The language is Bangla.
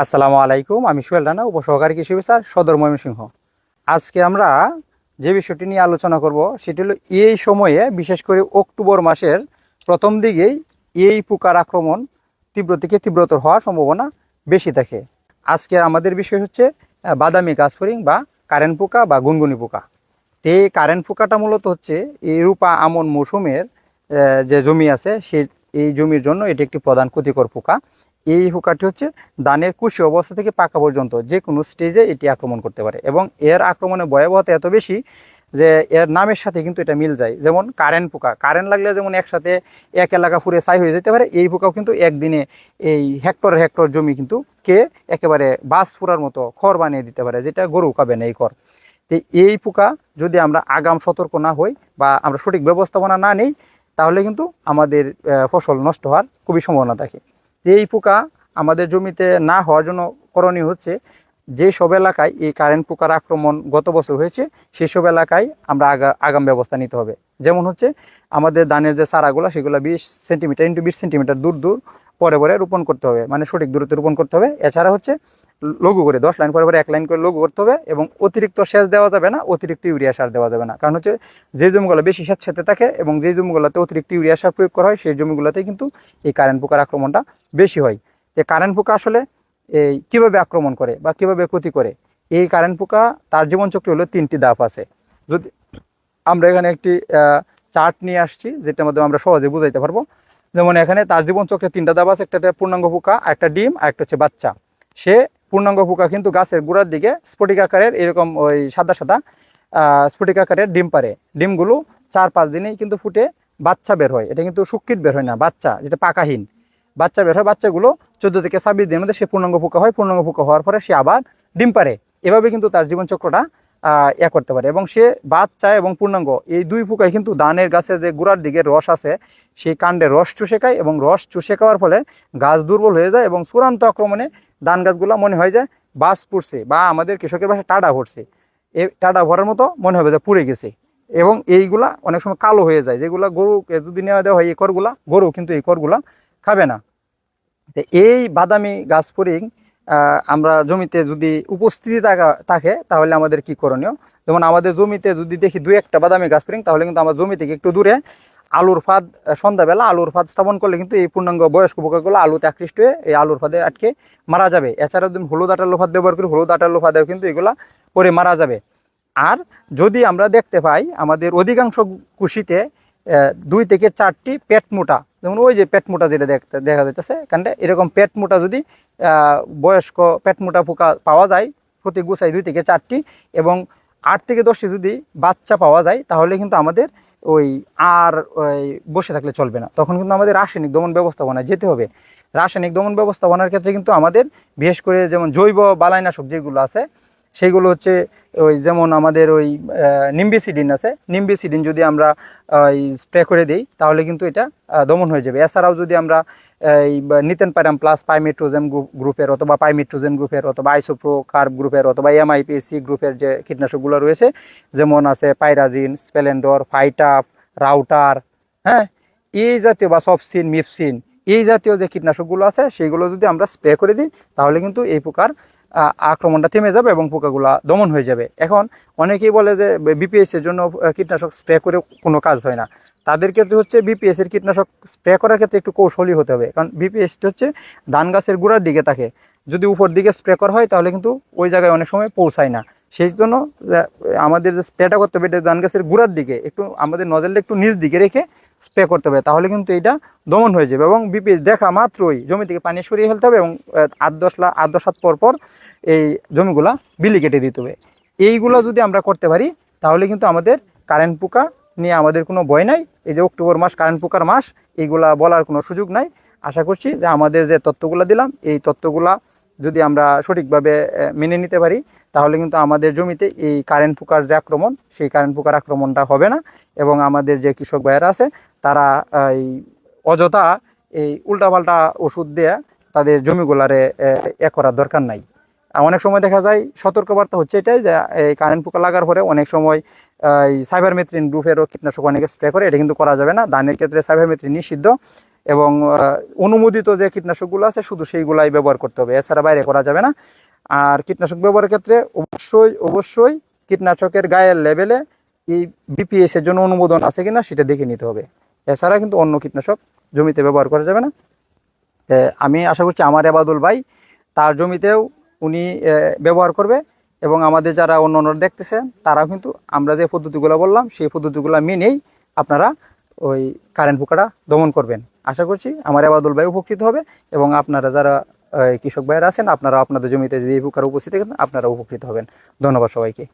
আসসালামু আলাইকুম, আমি সোহেল রানা, উপসহকারী কৃষি অফিসার, সদর ময়মনসিংহ। আজকে আমরা যে বিষয়টি নিয়ে আলোচনা করব সেটি হলো এই সময়ে, বিশেষ করে অক্টোবর মাসের প্রথম দিকেই এই পোকার আক্রমণ তীব্র থেকে তীব্রতর হওয়ার সম্ভাবনা বেশি থাকে। আজকে আমাদের বিষয় হচ্ছে বাদামি গাছফড়িং বা কারেন্ট পোকা বা গুনগুনি পোকা। এই কারেন্ট পোকাটা মূলত হচ্ছে এই রূপা আমন মৌসুমের যে জমি আছে এই জমির জন্য এটি একটি প্রধান ক্ষতিকর পোকা। এই পোকাটি হচ্ছে ধানের কুশি অবস্থা থেকে পাকা পর্যন্ত যে কোনো স্টেজে এটি আক্রমণ করতে পারে, এবং এর আক্রমণের ভয়াবহতা এত বেশি যে এর নামের সাথে কিন্তু এটা মিল যায়। যেমন কারেন্ট পোকা, কারেন্ট লাগলে যেমন একসাথে এক এলাকা পুরে ছাই হয়ে যেতে পারে, এই পোকাও কিন্তু একদিনে এই হেক্টর হেক্টর জমি কিন্তু একেবারে বাস পুরার মতো খড় বানিয়ে দিতে পারে, যেটা গরু খাবে না এই খড়। তো এই পোকা যদি আমরা আগাম সতর্ক না হই বা আমরা সঠিক ব্যবস্থাপনা না নিই, তাহলে কিন্তু আমাদের ফসল নষ্ট হওয়ার খুবই সম্ভাবনা থাকে। এই পোকা আমাদের জমিতে না হওয়ার জন্য করণীয় হচ্ছে, যে সব এলাকায় এই কারেন্ট পোকার আক্রমণ গত বছর হয়েছে সেই সব এলাকায় আমরা আগাম ব্যবস্থা নিতে হবে। যেমন হচ্ছে আমাদের ধানের যে চারাগুলো সেগুলো 20 সেন্টিমিটার ইন্টু 20 সেন্টিমিটার দূর দূর পরে পরে রোপণ করতে হবে, মানে সঠিক দূরত্বে রোপণ করতে হবে। এছাড়া হচ্ছে লঘু করে 10 লাইন পরে পরে 1 লাইন করে লঘু করতে হবে, এবং অতিরিক্ত সেচ দেওয়া যাবে না, অতিরিক্ত ইউরিয়া সার দেওয়া যাবে না। কারণ হচ্ছে যে জমিগুলো বেশি স্যাঁতসেঁতে থাকে এবং যে জমিগুলোতে অতিরিক্ত ইউরিয়া সার প্রয়োগ করা হয় সেই জমিগুলোতে কিন্তু এই কারেন্ট পোকার আক্রমণটা বেশি হয়। এই কারেন্ট পোকা আসলে এই কীভাবে আক্রমণ করে বা কীভাবে ক্ষতি করে, এই কারেন্ট পোকা তার জীবনচক্র হলো 3টি ধাপ আছে। যদি আমরা এখানে একটি চার্ট নিয়ে আসছি যেটার মধ্যে আমরা সহজে বুঝাইতে পারবো। যেমন এখানে তার জীবনচক্রে 3টা ধাপ আছে, একটা পূর্ণাঙ্গ পোকা, একটা ডিম, আর একটা হচ্ছে বাচ্চা। সে পূর্ণাঙ্গ পোকা কিন্তু গাছের গোড়ার দিকে স্ফটিক আকারের এরকম ওই সাদা সাদা স্ফটিক আকারের ডিম পারে। ডিমগুলো 4-5 দিনেই কিন্তু ফুটে বাচ্চা বের হয়। এটা কিন্তু শুকিত বের হয় না, বাচ্চা যেটা পাকাহীন বাচ্চা বের হয়। বাচ্চাগুলো 14 থেকে 26 দিনের মধ্যে সে পূর্ণাঙ্গ পোকা হয়। পূর্ণাঙ্গ পোকা হওয়ার পরে সে আবার ডিম পারে। এভাবে কিন্তু তার জীবনচক্রটা করতে পারে, এবং সে বাচ্চা এবং পূর্ণাঙ্গ এই দুই পোকায় কিন্তু ধানের গাছের যে গোড়ার দিকে রস আছে সেই কাণ্ডে রস চুষে খায়, এবং রস চুষে খাওয়ার ফলে গাছ দুর্বল হয়ে যায় এবং চূড়ান্ত আক্রমণে ধান গাছগুলো মনে হয় যে বাস পড়ছে বা আমাদের কৃষকের ভাষায় টাডা ভরছে। এই টাডা ভরার মতো মনে হবে যে পুড়ে গেছে, এবং এইগুলা অনেক সময় কালো হয়ে যায়, যেগুলো গরুকে যদি নেওয়া দেওয়া হয় এই করগুলা, গরু কিন্তু এই করগুলা খাবে না। তো এই বাদামি গাছ ফড়িং আমরা জমিতে যদি উপস্থিতি থাকে তাহলে আমাদের কি করণীয়। যেমন আমাদের জমিতে যদি দেখি 2-1টা বাদামি গাছ ফড়িং, তাহলে কিন্তু আমার জমি থেকে একটু দূরে আলুর ফাঁদ, সন্ধ্যাবেলা আলুর ফাঁদ স্থাপন করলে কিন্তু এই পূর্ণাঙ্গ বয়স্ক পোকাগুলো আলুতে আকৃষ্ট হয়ে এই আলুর ফাঁদে আটকে মারা যাবে। এছাড়াও যদি হলুদ আটালো ফাঁদ ব্যবহার করি, হলুদ আটালো ফাঁদেও কিন্তু এগুলা পরে মারা যাবে। আর যদি আমরা দেখতে পাই আমাদের অধিকাংশ কুশিতে 2 থেকে 4টি পেট মোটা, যেমন ওই যে পেট মোটা যেটা দেখা যাইতেছে কাণ্ডে, এরকম পেট মোটা যদি বয়স্ক পেট মোটা পোকা পাওয়া যায় প্রতি গুছাই 2 থেকে 4টি, এবং 8 থেকে 10টি যদি বাচ্চা পাওয়া যায়, তাহলে কিন্তু আমাদের ওই বসে থাকলে চলবে না। তখন কিন্তু আমাদের রাসায়নিক দমন ব্যবস্থাপনায় যেতে হবে। রাসায়নিক দমন ব্যবস্থাপনার ক্ষেত্রে কিন্তু আমাদের বিশেষ করে যেমন জৈব বালাইনাশক যেগুলো আছে সেইগুলো হচ্ছে ওই যেমন আমাদের ওই নিম্বিসিডিন আছে, নিম্বিসিডিন যদি আমরা ওই স্প্রে করে দিই তাহলে কিন্তু এটা দমন হয়ে যাবে। এছাড়াও যদি আমরা এই নিতেন প্যারাম প্লাস পাইমেট্রোজেন গ্রুপের অথবা পাইমেট্রোজেন গ্রুপের অথবা আইসোপ্রো কার্ব গ্রুপের অথবা এমআইপিসি গ্রুপের যে কীটনাশকগুলো রয়েছে, যেমন আছে পাইরাজিন, স্পেলেন্ডর, ফাইটাপ, রাউটার, হ্যাঁ, এই জাতীয় বা সফসিন, মিফসিন, এই জাতীয় যে কীটনাশকগুলো আছে সেইগুলো যদি আমরা স্প্রে করে দিই তাহলে কিন্তু এই পোকার আক্রমণটা থেমে যাবে এবং পোকাগুলা দমন হয়ে যাবে। এখন অনেকেই বলে যে বিপিএস এর জন্য কীটনাশক স্প্রে করে কোনো কাজ হয় না। তাদের ক্ষেত্রে হচ্ছে বিপিএস এর কীটনাশক স্প্রে করার ক্ষেত্রে একটু কৌশলী হতে হবে, কারণ বিপিএসটি হচ্ছে ধান গাছের গোড়ার দিকে থাকে। যদি উপর দিকে স্প্রে করা হয় তাহলে কিন্তু ওই জায়গায় অনেক সময় পৌঁছায় না। সেই জন্য আমাদের যে স্প্রেটা করতে হবে এটা ধান গাছের গোড়ার দিকে, একটু আমাদের নজলটা একটু নিচ দিকে রেখে স্প্রে করতে হবে, তাহলে কিন্তু এটা দমন হয়ে যাবে। এবং বিপিএস দেখা মাত্রই জমি থেকে পানি সরিয়ে ফেলতে হবে এবং 8-10 হাত পর পর এই জমিগুলা বিলি কেটে দিতে হবে। এইগুলো যদি আমরা করতে পারি তাহলে কিন্তু আমাদের কারেন্ট পোকা নিয়ে আমাদের কোনো ভয় নাই। এই যে অক্টোবর মাস কারেন্ট পোকার মাস, এইগুলা বলার কোনো সুযোগ নাই। আশা করছি যে আমাদের যে তথ্যগুলো দিলাম এই তথ্যগুলা যদি আমরা সঠিকভাবে মেনে নিতে পারি তাহলে কিন্তু আমাদের জমিতে এই কারেন্ট পোকার যে আক্রমণ সেই কারেন্ট পোকার আক্রমণটা হবে না, এবং আমাদের যে কৃষক ভাইয়েরা আছে তারা এই অযথা এই উল্টাপাল্টা ওষুধ দিয়ে তাদের জমিগুলারে করার দরকার নাই। অনেক সময় দেখা যায় সতর্কবার্তা হচ্ছে এটাই যে এই কারেন্ট পোকা লাগার পরে অনেক সময় এই সাইবারমেথ্রিন গ্রুপেরও কীটনাশক অনেকে স্প্রে করে, এটা কিন্তু করা যাবে না। ধানের ক্ষেত্রে সাইবারমেথ্রিন নিষিদ্ধ। এবং অনুমোদিত যে কীটনাশকগুলো আছে শুধু সেইগুলাই ব্যবহার করতে হবে, এছাড়া বাইরে করা যাবে না। আর কীটনাশক ব্যবহারের ক্ষেত্রে অবশ্যই কীটনাশকের গায়ের লেভেলে এই বিপিএস এর জন্য অনুমোদন আছে কিনা সেটা দেখে নিতে হবে, এছাড়া কিন্তু অন্য কীটনাশক জমিতে ব্যবহার করা যাবে না। আমি আশা করছি আমার এবাদুল ভাই তার জমিতেও উনি ব্যবহার করবে, এবং আমাদের যারা অন্য দেখতেছেন তারাও কিন্তু আমরা যে পদ্ধতিগুলো বললাম সেই পদ্ধতিগুলো মেনেই আপনারা ওই কারেন্ট পোকাটা দমন করবেন। আশা করছি আমার এবাদুল ভাই উপকৃত হবে, এবং আপনারা যারা কৃষক ভাইয়েরা আছেন আপনারা আপনাদের জমিতে যদি এই পোকার উপস্থিত থাকেন আপনারা উপকৃত হবেন। ধন্যবাদ সবাইকে।